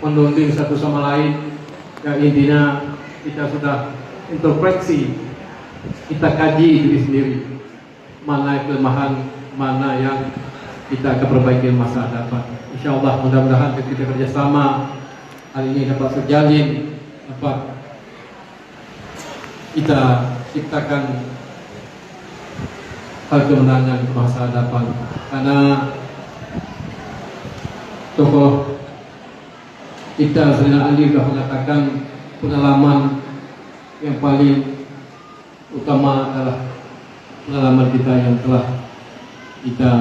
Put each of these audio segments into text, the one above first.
menunding satu sama lain. Yang intinya kita sudah introspeksi, kita kaji diri sendiri, mana kelemahan, mana yang kita akan perbaiki masa depan. Insya Allah mudah-mudahan kita kerjasama hari ini dapat terjalin, dapat kita ciptakan hal kemenangan di masa depan. Karena tokoh kita Zainal Ali sudah mengatakan pengalaman yang paling utama adalah pengalaman kita yang telah kita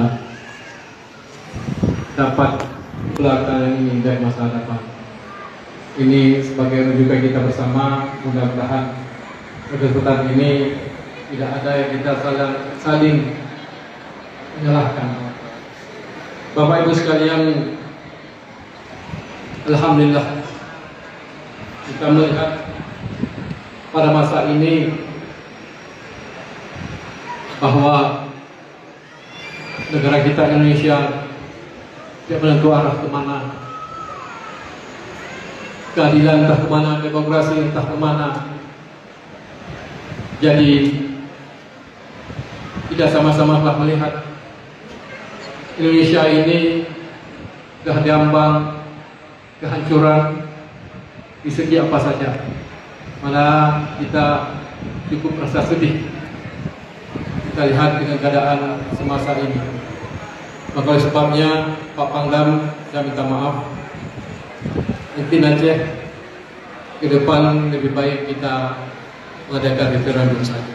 dapat belakangan ini dari masa depan. Ini sebagai rujukan kita bersama. Mudah-mudahan kesempatan ini tidak ada yang kita saling menyalahkan. Bapak Ibu sekalian, alhamdulillah kita melihat pada masa ini bahwa negara kita Indonesia tidak menentu arah kemana, keadilan entah kemana, demokrasi entah kemana. Jadi kita sama-sama telah melihat Indonesia ini sudah diambang kehancuran di segi apa saja. Malah kita cukup rasa sedih kita lihat dengan keadaan semasa ini. Maka oleh sebabnya Pak Pangdam, saya minta maaf. Mungkin aja ke depan lebih baik kita mengadakan referendum saja.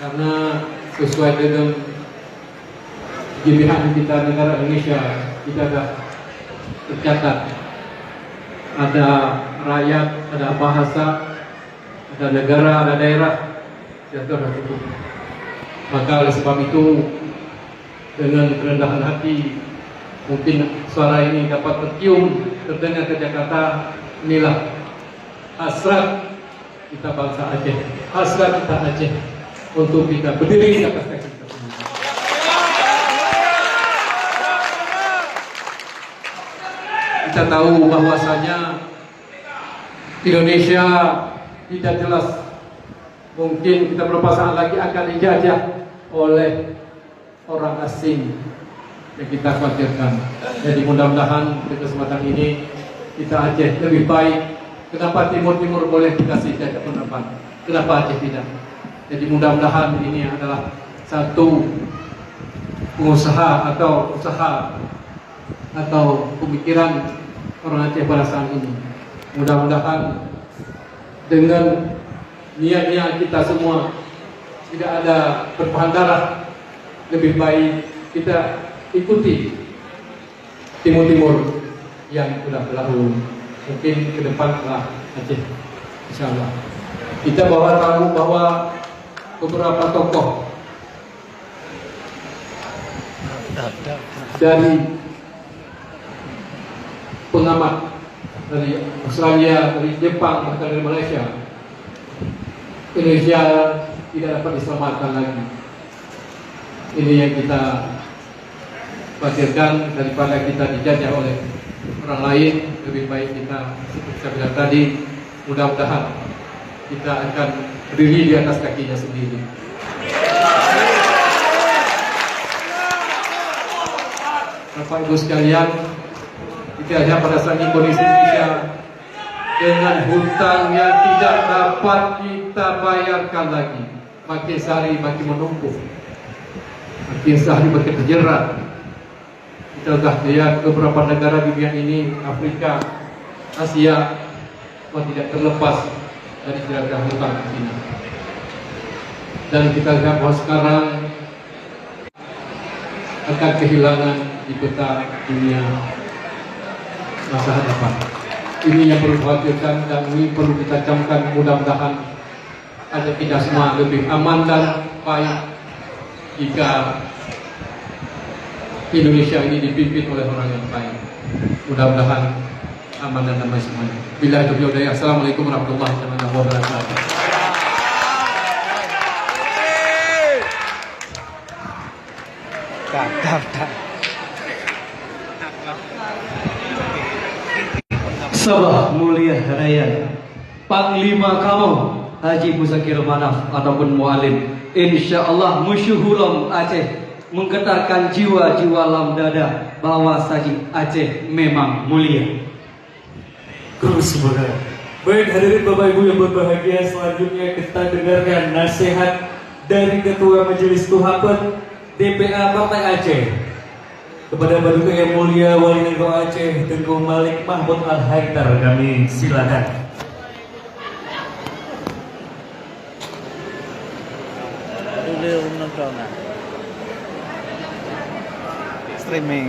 Karena sesuai dengan GBH kita negara Indonesia, kita ada tercatat ada rakyat, ada bahasa, ada negara, ada daerah, jatuh dan cukup. Maka oleh sebab itu dengan kerendahan hati mungkin suara ini dapat tercium terdengar ke Jakarta. Inilah hasrat kita bangsa Aceh, hasrat kita Aceh untuk kita berdiri di atas kaki kita sendiri. Kita tahu bahwasanya Indonesia tidak jelas, mungkin kita beberapa saat lagi akan dijajah oleh orang asing yang kita khawatirkan. Jadi mudah-mudahan di kesempatan ini kita Aceh lebih baik. Kenapa Timur boleh dikasih jajah pendapat? Kenapa Aceh tidak? Jadi mudah-mudahan ini adalah satu pengusaha atau usaha atau pemikiran orang Aceh pada saat ini. Mudah-mudahan dengan niatnya kita semua tidak ada pertumpahan darah, lebih baik kita ikuti Timur yang sudah berlalu. Mungkin ke depan lah Aceh, insyaallah. Kita tahu bahwa beberapa tokoh dari pengamat dari Australia, dari Jepang, bahkan dari Malaysia, Indonesia tidak dapat diselamatkan lagi. Ini yang kita khawatirkan, daripada kita dijajah oleh orang lain, lebih baik kita seperti saya bilang tadi, mudah-mudahan kita akan berdiri di atas kakinya sendiri. Bapak Ibu sekalian, kita lihat pada saat ini kondisi Indonesia dengan hutang yang tidak dapat kita bayarkan lagi, makin sehari makin menumpuk, makin sehari makin terjerat. Kita sudah lihat beberapa negara di dunia ini, Afrika, Asia, tidak terlepas dari jeratan hutang Cina. Dan kita lihat bahwa sekarang akan kehilangan di peta dunia masa hadapan. Ini yang perlu dikhawatirkan dan ini perlu kita camkan. Mudah-mudahan ada kita semua lebih aman dan baik jika Indonesia ini dipimpin oleh orang yang baik. Mudah-mudahan aman dan damai semuanya. Billahi taufiq wal hidayah. Assalamualaikum warahmatullahi wabarakatuh. Sabah Mulia Raya Panglima kamu Haji Muzakir Manaf ataupun Mualim, insyaallah musyuhulam Aceh menggetarkan jiwa-jiwa lam dada bahwa saji Aceh memang mulia. Terus semoga. Baik hadirin Bapak Ibu yang berbahagia, selanjutnya kita dengarkan nasihat dari Ketua Majelis Tuhapen DPA Partai Aceh kepada Paduka Yang Mulia Wali Negoro Aceh Tengku Malik Mahmud Al-Haidar. Kami silakan. Streaming.